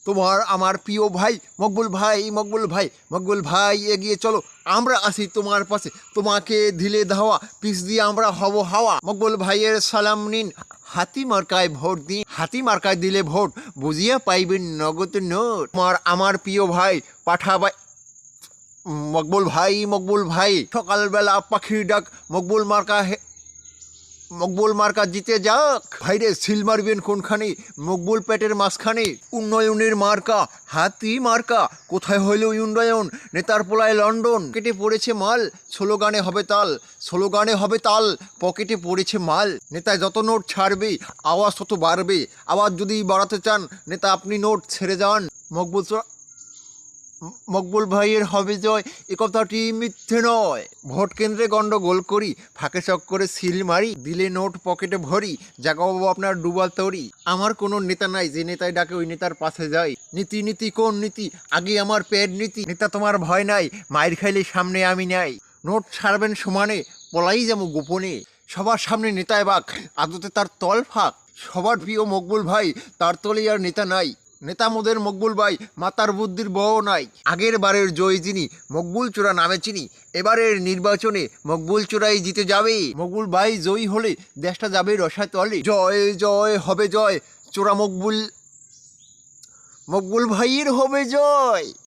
তোমার আমার প্রিয় ভাই মকবুল ভাই, মকবুল ভাই, মকবুল ভাই এগিয়ে চলো, আমরা আসি তোমার পাশে, তোমাকে ধিলে ধাওয়া, পিছ দিয়ে আমরা হব হাওয়া। মকবুল ভাইয়ের সালাম নিন, হাতি মার্কায় ভোট দিন, হাতি মার্কায় দিলে ভোট, বুঝিয়ে পাইবেন নগদ নোট। আমার প্রিয় ভাই পাঠাবাই মকবুল ভাই, মকবুল ভাই, সকালবেলা পাখির ডাক, মকবুল মার্কা জিতে যাক। ভাইরে সিল মারবেন কোনখানে, মকবুল পেটের মাঝখানে। উন্নয়নের মার্কা হাতি মার্কা, কোথায় হইল উন্নয়ন, নেতার পোলায় লন্ডন। পকেটে পড়েছে মাল, স্লোগানে হবে তাল, স্লোগানে হবে তাল, পকেটে পড়েছে মাল। নেতায় যত নোট ছাড়বে আওয়াজ তত বাড়বে, আওয়াজ যদি বাড়াতে চান নেতা আপনি নোট ছেড়ে যান। মকবুল ভাইয়ের হবে জয়, এ কথাটি মিথ্যে নয়। ভোট কেন্দ্রে গন্ডগোল করি, ফাঁকে চক্করে সিল মারি, দিলে নোট পকেটে ভরি, জাগাবো আপনার ডুবা তরি। আমার কোনো নেতা নাই, যে নেতায় ডাকে ওই নেতার পাশে যাই। নীতি নীতি কোন নীতি, আগে আমার পেট নীতি। নেতা তোমার ভয় নাই, মায়ের খাইলে সামনে আমি নাই। নোট ছাড়বেন সমানে, পলাই যাবো গোপনে। সবার সামনে নেতায় বাক, আদতে তার তল ফাঁক। সবার প্রিয় মকবুল ভাই, তার তলে আর নেতা নাই। নেতা মোদের মকবুল ভাই, মাতার বুদ্ধির বও নাই। আগের বারের জয় যিনি, মকবুল চোরা নামে চিনি, এবারের নির্বাচনে মকবুল চোরাই জিতে যাবে। মকবুল ভাই জয়ী হলে দেশটা যাবে রসাতলে। জয় জয় হবে জয়, চোরা মকবুল ভাইয়ের হবে জয়।